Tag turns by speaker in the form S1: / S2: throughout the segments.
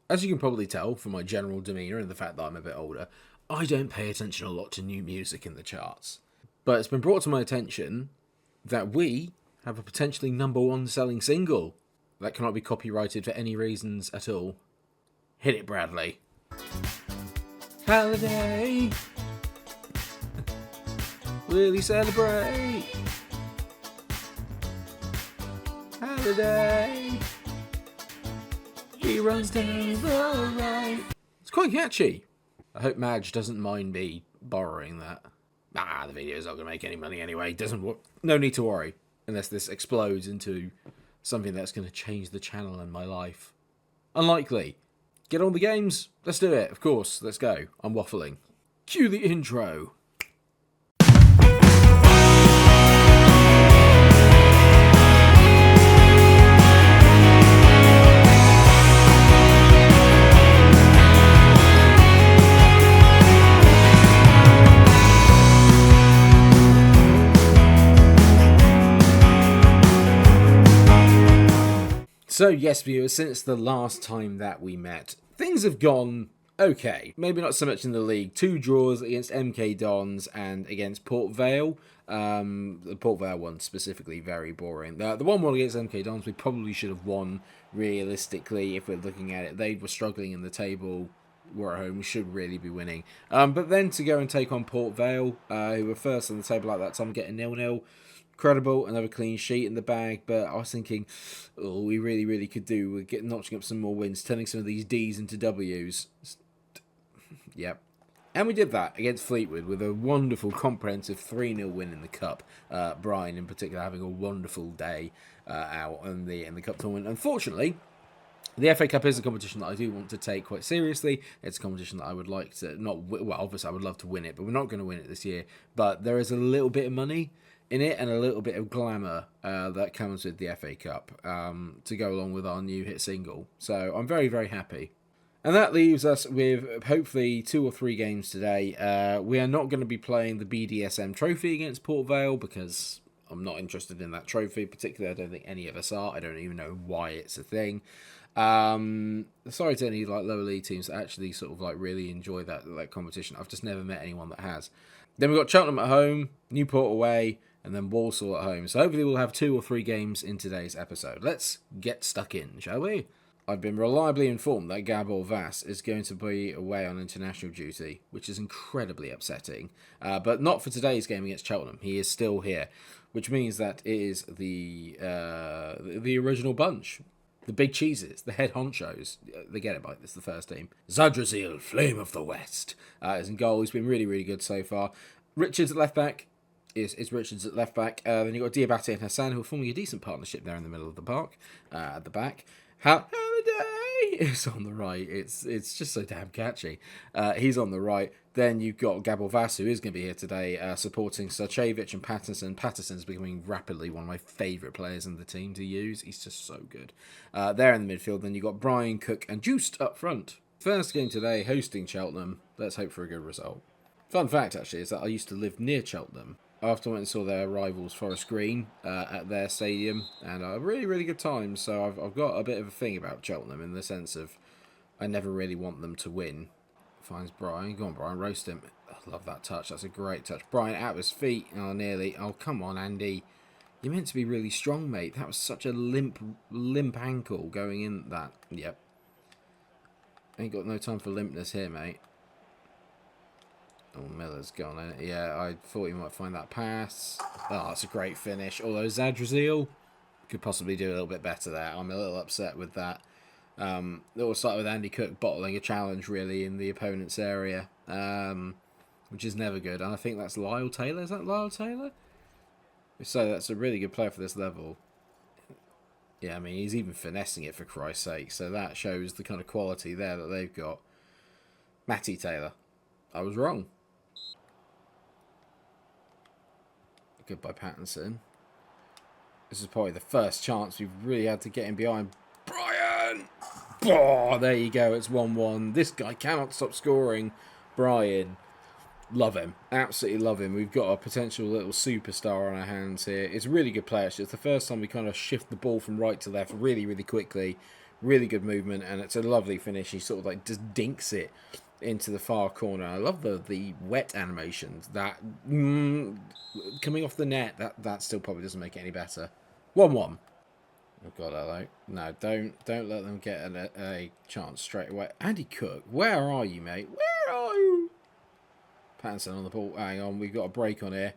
S1: As you can probably tell from my general demeanour and the fact that I'm a bit older, I don't pay attention a lot to new music in the charts. But it's been brought to my attention that we have a potentially #1 selling single that cannot be copyrighted for any reasons at all. Hit it, Bradley. Halliday, will you celebrate? Halliday, he runs down the right. It's quite catchy. I hope Madge doesn't mind me borrowing that. The video's not going to make any money anyway. No need to worry. Unless this explodes into something that's going to change the channel and my life. Unlikely. Get on the games? Let's do it, of course. Let's go. I'm waffling. Cue the intro. So yes, viewers, since the last time that we met, things have gone okay. Maybe not so much in the league. 2 draws against MK Dons and against Port Vale. The Port Vale one specifically, very boring. The 1-1 against MK Dons we probably should have won, realistically, if we're looking at it. They were struggling in the table. We're at home, we should really be winning. But then to go and take on Port Vale, who were first on the table at that time, getting 0-0. Credible, another clean sheet in the bag, but I was thinking, we really could do with notching up some more wins, turning some of these Ds into Ws. Yep. And we did that against Fleetwood with a wonderful, comprehensive 3-0 win in the Cup. Brian, in particular, having a wonderful day out in the Cup tournament. Unfortunately, the FA Cup is a competition that I do want to take quite seriously. It's a competition that I would like to obviously I would love to win it, but we're not going to win it this year. But there is a little bit of money in it and a little bit of glamour that comes with the FA Cup to go along with our new hit single. So I'm very happy. And that leaves us with hopefully 2 or 3 games today. We are not going to be playing the BDSM trophy against Port Vale because I'm not interested in that trophy. Particularly, I don't think any of us are. I don't even know why it's a thing. Sorry to any lower league teams that actually sort of really enjoy that competition. I've just never met anyone that has. Then we've got Cheltenham at home, Newport away, and then Walsall at home. So hopefully we'll have 2 or 3 games in today's episode. Let's get stuck in, shall we? I've been reliably informed that Gabor Vass is going to be away on international duty, which is incredibly upsetting. But not for today's game against Cheltenham. He is still here, which means that it is the original bunch. The big cheeses, the head honchos. They get it by this, the first team. Zadrazil, Flame of the West, is in goal. He's been really good so far. Richards at left back. Is Richards at left back. Then you've got Diabate and Hassan, who are forming a decent partnership there in the middle of the park, at the back. Halliday is on the right. It's just so damn catchy. He's on the right. Then you've got Gabor Vass, who is going to be here today, supporting Sarcevic and Patterson. Patterson's becoming rapidly one of my favourite players in the team to use. He's just so good. There in the midfield, then you've got Brian, Cook and Juiced up front. First game today, hosting Cheltenham. Let's hope for a good result. Fun fact, actually, is that I used to live near Cheltenham. After I went and saw their rivals Forest Green at their stadium, and a really good time. So I've got a bit of a thing about Cheltenham in the sense of I never really want them to win. Finds Brian. Go on, Brian, roast him. I love that touch. That's a great touch. Brian out of his feet. Oh, nearly. Oh, come on, Andy. You're meant to be really strong, mate. That was such a limp ankle going in that. Yep. Ain't got no time for limpness here, mate. Oh, Miller's gone, ain't it? Yeah, I thought he might find that pass. Oh, that's a great finish. Although Zadrazil could possibly do a little bit better there. I'm a little upset with that. It will start with Andy Cook bottling a challenge, really, in the opponent's area, which is never good. And I think that's Lyle Taylor. Is that Lyle Taylor? So that's a really good player for this level. Yeah, I mean, he's even finessing it, for Christ's sake. So that shows the kind of quality there that they've got. Matty Taylor. I was wrong. Good by Pattinson. This is probably the first chance we've really had to get him behind. Brian! Oh, there you go. It's 1-1. This guy cannot stop scoring. Brian. Love him. Absolutely love him. We've got a potential little superstar on our hands here. It's a really good player. It's the first time we kind of shift the ball from right to left really quickly. Really good movement, and it's a lovely finish. He sort of like just dinks it into the far corner. I love the wet animations. That coming off the net, that still probably doesn't make it any better. 1-1. Oh God, hello. No, don't let them get a chance straight away. Andy Cook, where are you, mate? Where are you? Pattinson on the ball. Hang on, we've got a break on here.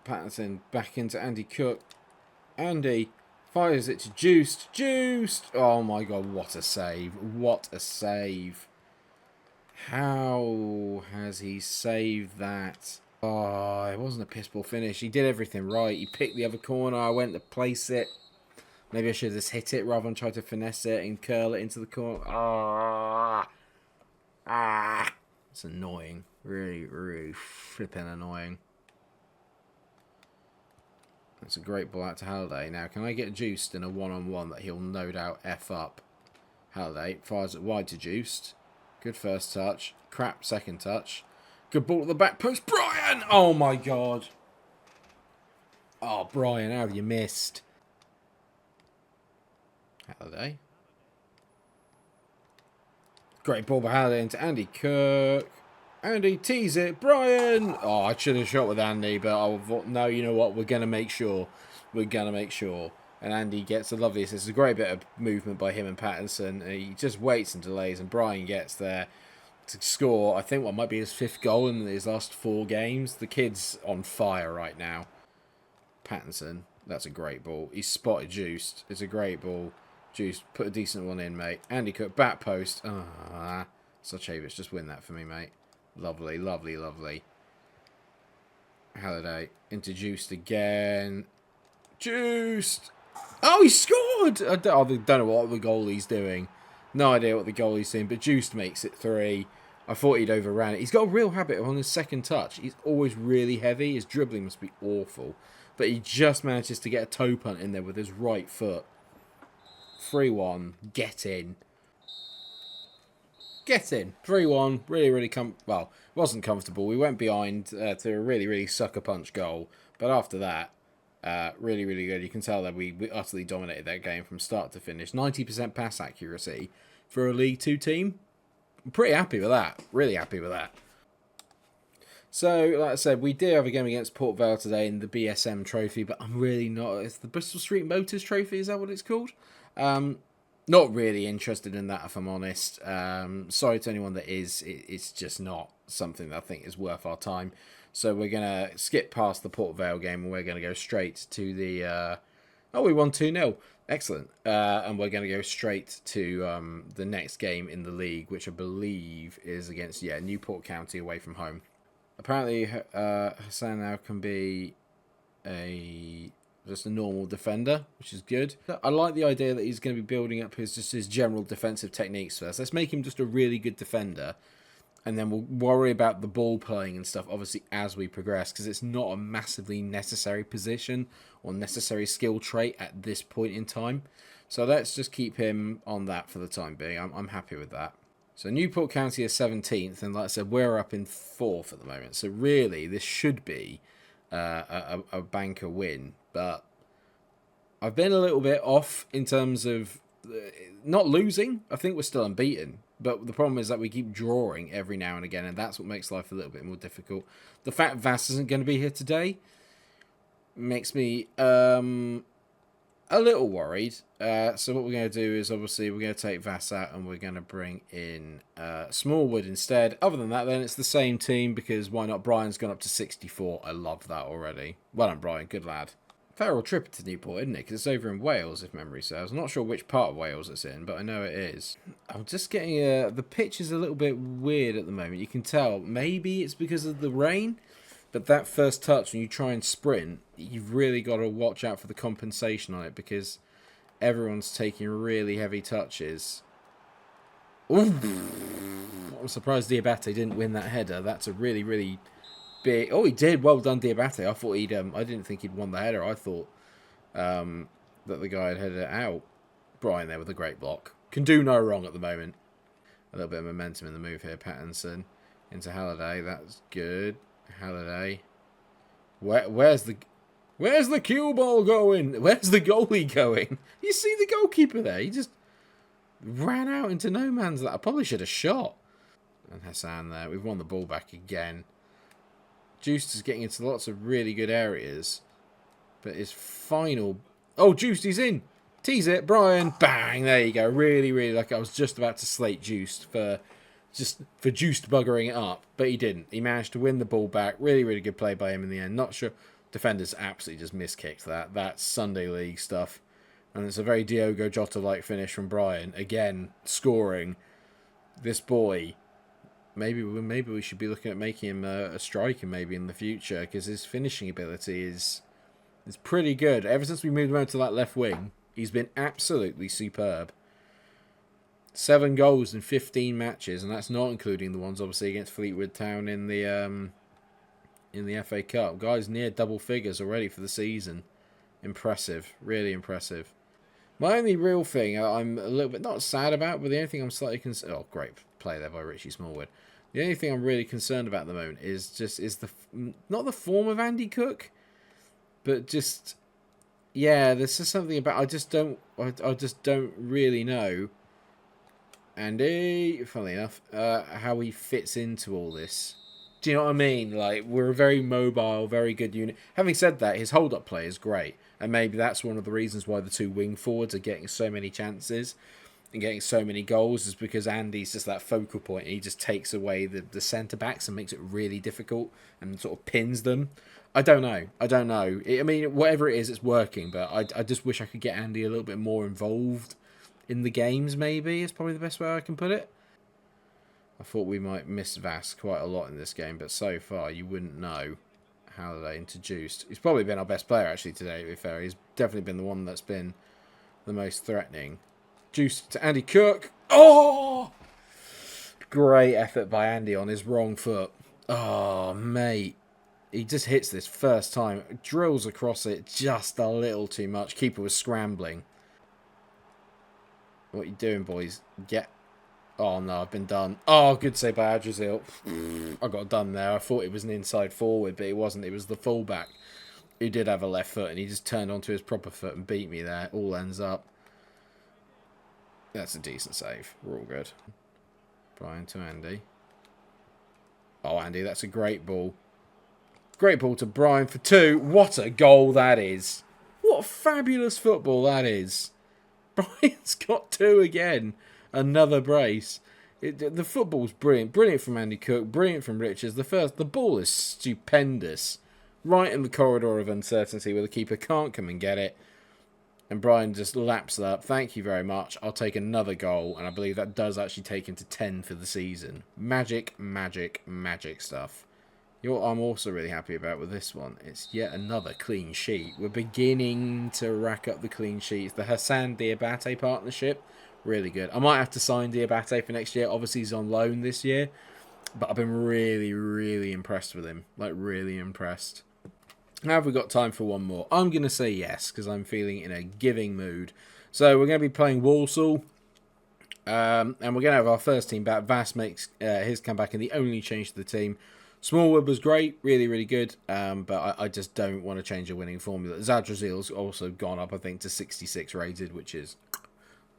S1: Pattinson back into Andy Cook. Andy fires it to Juiced. Juiced! Oh my God, what a save. What a save. How has he saved that? Oh, it wasn't a piss ball finish. He did everything right. He picked the other corner. I went to place it. Maybe I should have just hit it rather than try to finesse it and curl it into the corner. It's annoying. Really, really flipping annoying. That's a great ball out to Halliday. Now, can I get Juiced in a one-on-one that he'll no doubt F up? Halliday fires it wide to Juiced. Good first touch. Crap second touch. Good ball at the back post. Brian! Oh, my God. Oh, Brian, how have you missed? Halliday. Great ball by Halliday into Andy Cook. Andy tease it. Brian! Oh, I should have shot with Andy, but I thought, no, you know what? We're going to make sure. We're going to make sure. And Andy gets a lovely assist. It's a great bit of movement by him and Pattinson. And he just waits and delays, and Brian gets there to score, I think, what might be his 5th goal in his last 4 games. The kid's on fire right now. Pattinson. That's a great ball. He's spotted Juiced. It's a great ball. Juiced, put a decent one in, mate. Andy Cook, back post. Suchevich, just win that for me, mate. Lovely, lovely, lovely. Halliday into Juiced again. Juiced! Oh, he scored! I don't know what the goalie's doing. No idea what the goalie's doing, but Juiced makes it 3. I thought he'd overran it. He's got a real habit of on his second touch. He's always really heavy. His dribbling must be awful. But he just manages to get a toe punt in there with his right foot. 3-1. Get in. Get in. 3-1. Really, really well, it wasn't comfortable. We went behind to a really, really sucker punch goal. But after that, really, really good. You can tell that we utterly dominated that game from start to finish. 90% pass accuracy for a League 2 team. I'm pretty happy with that. Really happy with that. So, like I said, we did have a game against Port Vale today in the BSM trophy, but I'm really not... It's the Bristol Street Motors trophy, is that what it's called? Not really interested in that, if I'm honest. Sorry to anyone that is. It's just not something that I think is worth our time. So we're going to skip past the Port Vale game, and we're going to go straight to the... we won 2-0. Excellent. And we're going to go straight to the next game in the league, which I believe is against, Newport County away from home. Apparently, Hassan now can be just a normal defender, which is good. I like the idea that he's going to be building up his general defensive techniques first. Let's make him just a really good defender, and then we'll worry about the ball playing and stuff, obviously, as we progress, because it's not a massively necessary position or necessary skill trait at this point in time. So let's just keep him on that for the time being. I'm happy with that. So Newport County is 17th, and like I said, we're up in 4th at the moment. So really, this should be a banker win. But I've been a little bit off in terms of not losing. I think we're still unbeaten. But the problem is that we keep drawing every now and again, and that's what makes life a little bit more difficult. The fact Vass isn't going to be here today makes me a little worried. So what we're going to do is, obviously, we're going to take Vass out and we're going to bring in Smallwood instead. Other than that, then, it's the same team, because why not? Brian's gone up to 64. I love that already. Well done, Brian. Good lad. Fair trip to Newport, isn't it? Because it's over in Wales, if memory serves. I'm not sure which part of Wales it's in, but I know it is. I'm just getting... the pitch is a little bit weird at the moment. You can tell. Maybe it's because of the rain, but that first touch, when you try and sprint, you've really got to watch out for the compensation on it, because everyone's taking really heavy touches. Ooh. I'm surprised Diabate didn't win that header. That's a really, really... big. Oh, he did. Well done, Diabate. I thought he'd. I didn't think he'd won the header. I thought that the guy had headed it out. Brian there with a great block. Can do no wrong at the moment. A little bit of momentum in the move here. Pattinson into Halliday. That's good. Halliday. Where's the cue ball going? Where's the goalie going? You see the goalkeeper there? He just Ran out into no man's land. I probably should have shot. And Hassan there. We've won the ball back again. Juiced is getting into lots of really good areas. But his final... Oh, Juiced, he's in. Tease it, Brian. Bang, there you go. Really, really, like I was just about to slate Juiced for Juiced buggering it up. But he didn't. He managed to win the ball back. Really, really good play by him in the end. Not sure. Defenders absolutely just miskicked that. That's Sunday League stuff. And it's a very Diogo Jota-like finish from Brian. Again, scoring. This boy... Maybe we should be looking at making him a striker maybe in the future, because his finishing ability is pretty good. Ever since we moved him over to that left wing, he's been absolutely superb. 7 goals in 15 matches, and that's not including the ones obviously against Fleetwood Town in the FA Cup. Guys near double figures already for the season. Impressive, really impressive. My only real thing I'm a little bit not sad about, but the only thing I'm slightly concerned... Oh, great play there by Richie Smallwood. The only thing I'm really concerned about at the moment is not the form of Andy Cook, but just there's just something about I just don't really know. Andy, funnily enough, how he fits into all this. Do you know what I mean? Like, we're a very mobile, very good unit. Having said that, his hold-up play is great. And maybe that's one of the reasons why the 2 wing forwards are getting so many chances and getting so many goals, is because Andy's just that focal point. He just takes away the centre-backs and makes it really difficult and sort of pins them. I don't know. I mean, whatever it is, it's working. But I just wish I could get Andy a little bit more involved in the games, maybe, is probably the best way I can put it. I thought we might miss Vas quite a lot in this game, but so far you wouldn't know. Halliday introduced. He's probably been our best player actually today, to be fair. He's definitely been the one that's been the most threatening. Juice to Andy Cook. Oh! Great effort by Andy on his wrong foot. Oh, mate. He just hits this first time. Drills across it just a little too much. Keeper was scrambling. What are you doing, boys? Get... Oh, no, I've been done. Oh, good save by Adrazil. I got done there. I thought it was an inside forward, but it wasn't. It was the fullback who did have a left foot, and he just turned onto his proper foot and beat me there. All ends up. That's a decent save. We're all good. Brian to Andy. Oh, Andy, that's a great ball. Great ball to Brian for 2. What a goal that is. What fabulous football that is. Brian's got 2 again. Another brace. The football's brilliant. Brilliant from Andy Cook. Brilliant from Richards. The ball is stupendous. Right in the corridor of uncertainty where the keeper can't come and get it. And Brian just laps that up. Thank you very much. I'll take another goal. And I believe that does actually take him to 10 for the season. Magic, magic, magic stuff. I'm also really happy about with this one. It's yet another clean sheet. We're beginning to rack up the clean sheets. The Hassan Diabate partnership. Really good. I might have to sign Diabate for next year. Obviously, he's on loan this year. But I've been really, really impressed with him. Like, really impressed. Now, have we got time for one more? I'm going to say yes, because I'm feeling in a giving mood. So, we're going to be playing Walsall. And we're going to have our first team back. Vas makes his comeback and the only change to the team. Smallwood was great. Really, really good. But I just don't want to change a winning formula. Zadrazil's also gone up, I think, to 66 rated, which is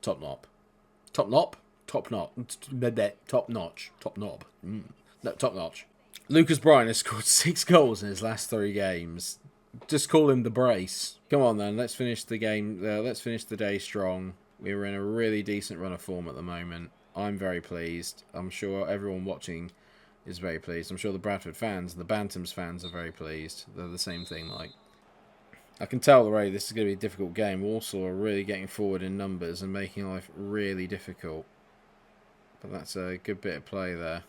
S1: top knob. Top knob? Top knob. Top notch. Top knob. No, top notch. Lucas Bryan has scored 6 goals in his last 3 games. Just call him the brace. Come on then, let's finish the game. Let's finish the day strong. We're in a really decent run of form at the moment. I'm very pleased. I'm sure everyone watching is very pleased. I'm sure the Bradford fans and the Bantams fans are very pleased. They're the same thing, like. I can tell already this is going to be a difficult game. Walsall are really getting forward in numbers and making life really difficult. But that's a good bit of play there.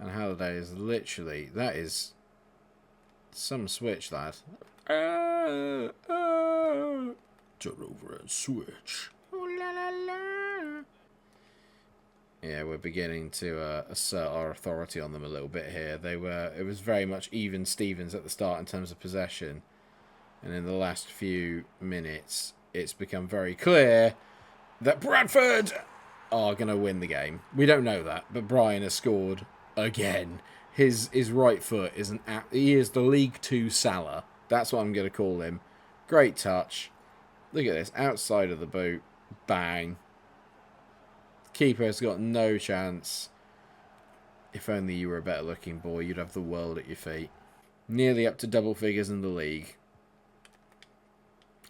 S1: And Halliday is literally... That is some switch, lad. Turn over and switch. Ooh, la, la, la. Yeah, we're beginning to assert our authority on them a little bit here. It was very much even Stevens at the start in terms of possession. And in the last few minutes, it's become very clear that Bradford are going to win the game. We don't know that, but Brian has scored again. His right foot is he is the League 2 Salah. That's what I'm going to call him. Great touch. Look at this, outside of the boot. Bang. Keeper's got no chance. If only you were a better looking boy, you'd have the world at your feet. Nearly up to double figures in the league.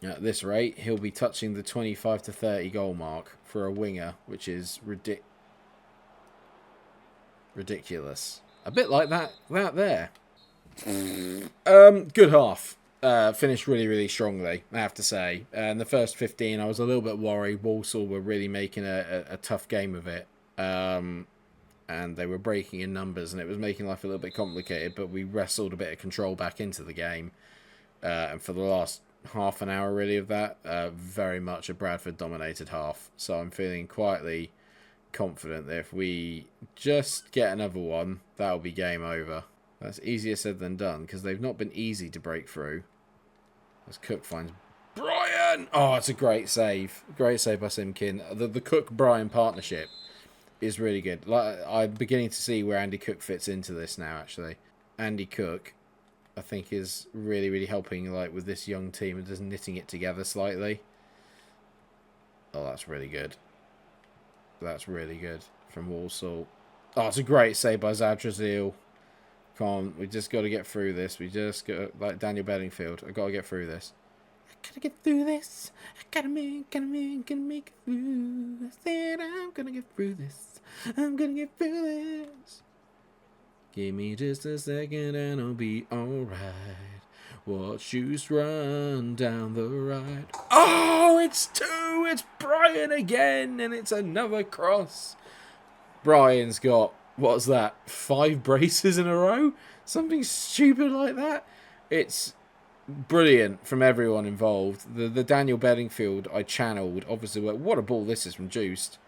S1: At this rate, he'll be touching the 25 to 30 goal mark for a winger, which is ridiculous. A bit like that there. Good half. Finished really strongly, I have to say. In the first 15, I was a little bit worried. Walsall were really making a tough game of it. And they were breaking in numbers, and it was making life a little bit complicated, but we wrestled a bit of control back into the game. And for the last half an hour, really, of that, very much a Bradford-dominated half. So I'm feeling quietly confident that if we just get another one, that'll be game over. That's easier said than done, because they've not been easy to break through. As Cook finds Brian! Oh, it's a great save. Great save by Simkin. The Cook-Brian partnership is really good. Like, I'm beginning to see where Andy Cook fits into this now, actually. Andy Cook, I think, is really helping like with this young team and just knitting it together slightly. Oh, that's really good. That's really good from Walsall. Oh, it's a great save by Zadrazil. Come on, we just got to get through this. We just got, like Daniel Bedingfield, I got to get through this. I gotta get through this. I gotta make it through. I said I'm gonna get through this. I'm gonna get through this. Give me just a second and I'll be alright. Watch you run down the right. Oh, it's 2. It's Brian again, and it's another cross. Brian's got, what's that, 5 braces in a row? Something stupid like that. It's brilliant from everyone involved. The Daniel Bedingfield I channeled. Obviously, what a ball this is from Juiced.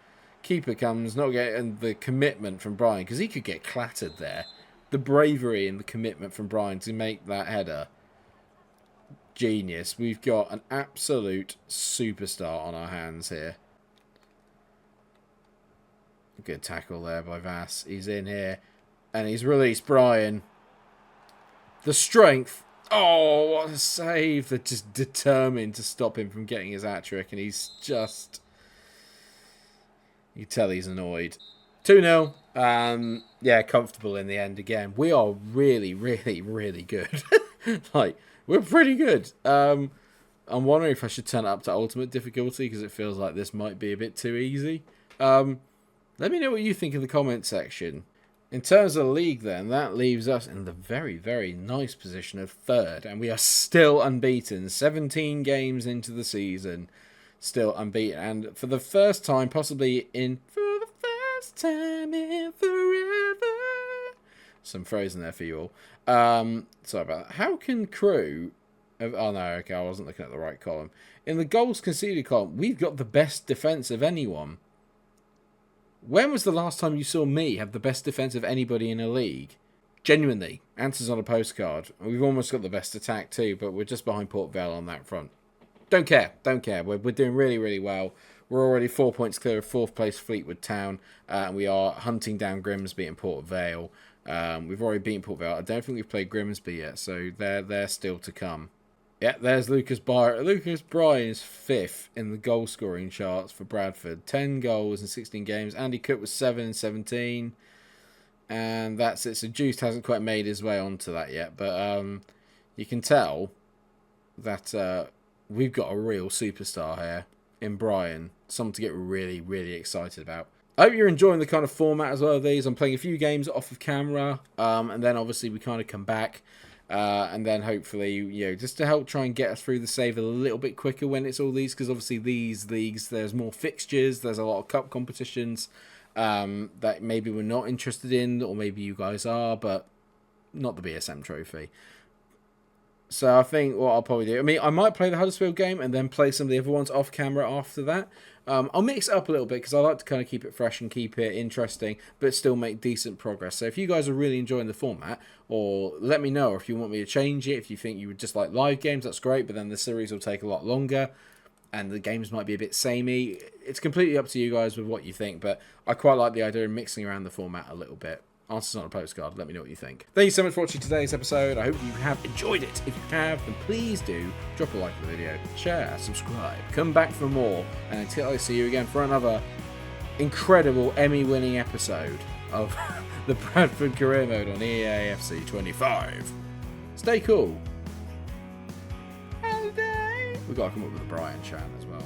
S1: Keeper comes, not getting the commitment from Brian, because he could get clattered there. The bravery and the commitment from Brian to make that header. Genius. We've got an absolute superstar on our hands here. Good tackle there by Vass. He's in here. And he's released Brian. The strength. Oh, what a save. They're just determined to stop him from getting his hat-trick. And he's just... You tell he's annoyed. 2-0. Yeah, comfortable in the end again. We are really good. Like, we're pretty good. I'm wondering if I should turn it up to ultimate difficulty because it feels like this might be a bit too easy. Let me know what you think in the comment section. In terms of the league then, that leaves us in the very nice position of 3rd. And we are still unbeaten. 17 games into the season. Still unbeaten. And for the first time, possibly in... For the first time in forever. Some Frozen there for you all. Sorry about that. How can Crew... Oh no, okay, I wasn't looking at the right column. In the goals conceded column, we've got the best defence of anyone. When was the last time you saw me have the best defence of anybody in a league? Genuinely. Answers on a postcard. We've almost got the best attack too, but we're just behind Port Vale on that front. Don't care. We're doing really well. We're already 4 points clear of 4th place Fleetwood Town. And we are hunting down Grimsby and Port Vale. We've already beaten Port Vale. I don't think we've played Grimsby yet, so they're still to come. Yeah, there's Lucas Bryan. Lucas Bryan is 5th in the goal scoring charts for Bradford. 10 goals in 16 games. Andy Cook was 7 in 17. And that's it. So Juiced hasn't quite made his way onto that yet. But you can tell that we've got a real superstar here in Bryan. Someone to get really excited about. I hope you're enjoying the kind of format as well of these. I'm playing a few games off of camera. And then obviously we kind of come back. And then hopefully, you know, just to help try and get us through the save a little bit quicker when it's all these. Because obviously these leagues, there's more fixtures. There's a lot of cup competitions that maybe we're not interested in. Or maybe you guys are, but not the BSM trophy. So I think what I'll probably do... I mean, I might play the Huddersfield game and then play some of the other ones off camera after that. I'll mix it up a little bit because I like to kind of keep it fresh and keep it interesting, but still make decent progress. So if you guys are really enjoying the format, or let me know if you want me to change it, if you think you would just like live games, that's great, but then the series will take a lot longer, and the games might be a bit samey. It's completely up to you guys with what you think, but I quite like the idea of mixing around the format a little bit. Answers on a postcard. Let me know what you think. Thank you so much for watching today's episode. I hope you have enjoyed it. If you have, then please do drop a like on the video, share, subscribe, come back for more, and until I see you again for another incredible Emmy-winning episode of the Bradford Career Mode on EA FC25. Stay cool. Halliday. We've got to come up with a Brian chant as well.